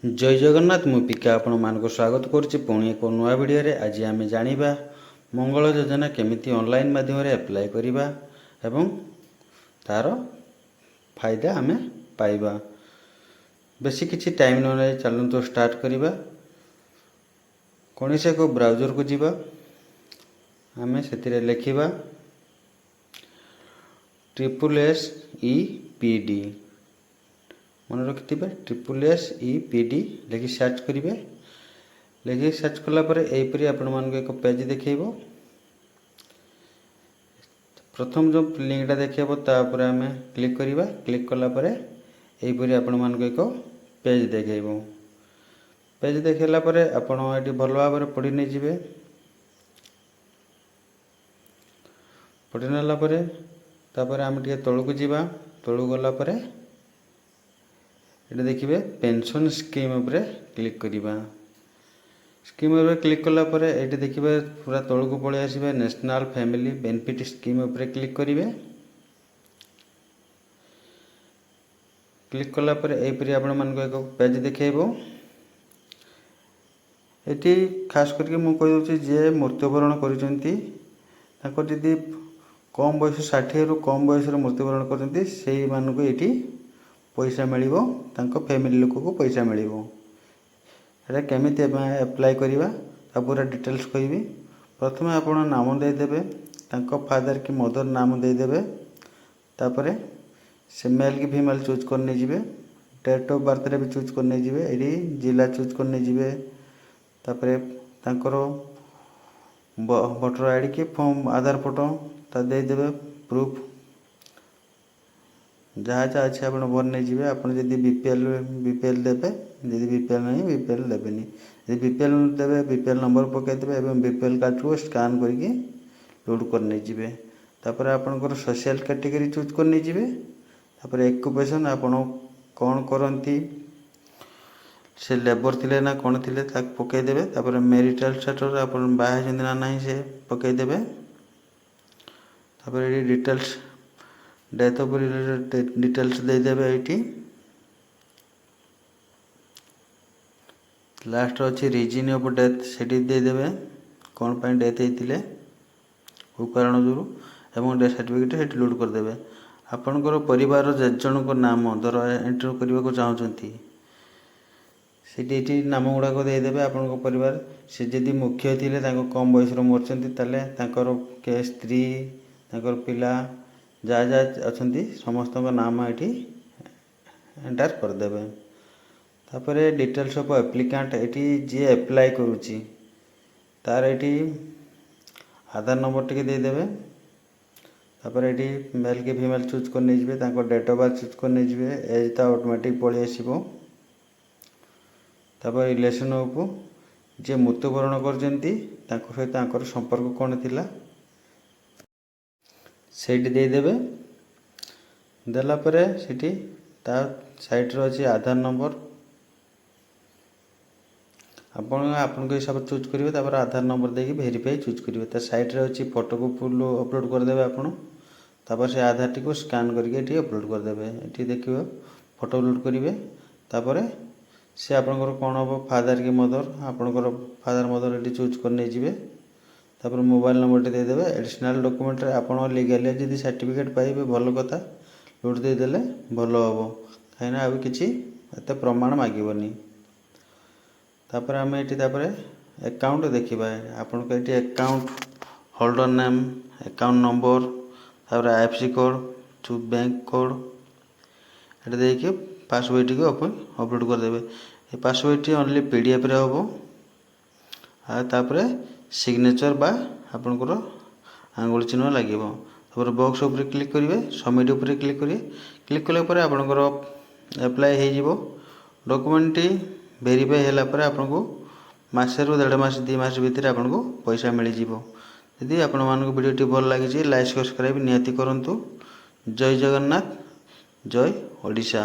जय जगन्नाथ मु पिका आपण मान स्वागत करुच्ची पुणी एक नुआ वीडियो रे। आज आम जाना मंगल योजना केमिति ऑनलाइन माध्यम रे अप्लाई करिबा एवं तार फायदा आम पाइबा। बेसी किछि टाइम न नै चलନ୍ତୁ स्टार्ट करिबा। कोनसे को ब्राउजर को जीवा आम से लिखिबा SSSEPD मन रखि SSSEPD लिखि सर्च करेंगे। लिखि सर्च कलापर यहीपरी आपण मान एक पेज देखेब। प्रथम जो लिंकटा देखेब तापर आम क्लिक करवा। क्लिक कलापर यहीपरी आपण मान एक पेज देखेब। पेज देखला पर आपण ये भल भाव पढ़ी नहीं जाए। पढ़ी नाला तापर आम टे तलू जावा। तलू गलापर ये देखिए पेंशन स्कीम उपरे क्लिक करिबा। स्कीम उपरे क्लिक कलापर ये देखिए पूरा तलू को पलि आसबे। नेशनल फैमिली बेनिफिट स्कीम उपरे क्लिक करिवे। क्लिक कलापर यहीपरी आपण मान एक पेज देखेब। ये खास करके मुझे कही जे मृत्युवरण करदी कम बयस 60 रु कम बयस मृत्युवरण करती से मानक ये पैसा मिलिबो। तांको फैमिली लोक को पैसा मिलिबो। एटा केमिति अप्लाई करिबा ता पूरा डिटेल्स कहबी। प्रथमे आपण नाम दे देबे। तांको फादर की मदर नाम दे देबे। तापरे से मेल की फीमेल चूज करने जिवे। डेट ऑफ बर्थ रे भी चूज करने जिवे। एडी जिला चूज करने जिवे। तापरे तांकर वोटर आईडी की फॉर्म आधार फोटो ता दे देबे। प्रूफ जहाँ जहाँ अच्छे आप भर नहीं जाए। आपड़ जब बीपीएल देवे जब बीपीएल नहीं बीपीएल देवेनि। जब बीपीएल देवे बीपीएल नंबर पकईदे और बीपीएल कार्ड को स्कान करके लोड करने जाए। तापर आपणकर सोशल कैटेगरी चूज करने जाए। तापर ऑक्युपेशन आपण कौन करती से लेबर थिले ना कौन थिले ताक पकईदेवे। तापर मैरिटल स्टेटस आप बाहर ना नहीं से पकईदेवे। तापर ये details death of related details दे देबे। ये लास्ट अच्छी रीजन ऑफ डेथ से दे देबे। कौन पाई डेथ होते को कारण जो एवं डेथ सर्टिफिकेट से लोड करदे। आपणकर परिवार जेजन को नाम धर एंटर करने को चाहती से नाम गुड़ाक देदेवे। आपण परिवार से जदि मुख्य थे कम बयस मरचंती के स्त्री पिला जहाँ जहाँ अच्छा समस्त नाम ये एंटर करदे। तापर डिटेल्स ऑफ एप्लिकेंट ये जी एप्लाई करुच्ची तार ये आधार नंबर टी देदेवे। तापर ये मेल की फीमेल चूज करने डेट ऑफ बर्थ चूज करने एज तो ऑटोमेटिक पलि आसो। तापर रिलेशन ऑफ जे मृत्युवरण करचंती सहित संपर्क कौन थिला सेठी देदेवे। देलापर सेठी ता साइट रे अच्छी आधार नंबर आपण हिसाब चूज करेंगे। तापर आधार नंबर देके वेरीफाई चूज करेंगे। ता साइट रे अच्छी फोटो को फुल अपलोड करदेवे आपण। तापर से आधार टी को स्कान करके अपलोड करदेवे। ये देखिए फोटो अपलोड करेंगे। तापर से आपंकर कौन हम फादर की मदर आपंकर फादर मदर ये चूज करने जाए। तापर मोबाइल नंबर टी देदेवे। एडिशनल डॉक्यूमेंट आपड़ लीगली जब सर्टिफिकेट पाइबे भल कथा लोड देदेले भल हम कहीं आउ कि प्रमाण मागनी। तापर आम ये अकाउंट देखा आपन को ये account holder name account number तापर IFSC code to bank code ये देखिए पासवर्ड टी अपलोड करदे। ये पासवर्ड टी ओनली PDF रे हम तापर सिग्नेचर बा आपनकर आंगुल चिन्ह लगे। तापर बॉक्स उपर क्लिक करेंगे। सबमिट उपर क्लिक करेंगे। क्लिक कलापर आपनकर अप्लाई हो डॉक्यूमेंट टी वेरीफाई होला पर आपको मासे रु 1.5 मास 2 मास भितर आपको पैसा मिल जाव। यदि आपण मानक वीडियो भल लगी लाइक सब्सक्राइब निहाती करंतु। जय जगन्नाथ जय ओडिशा।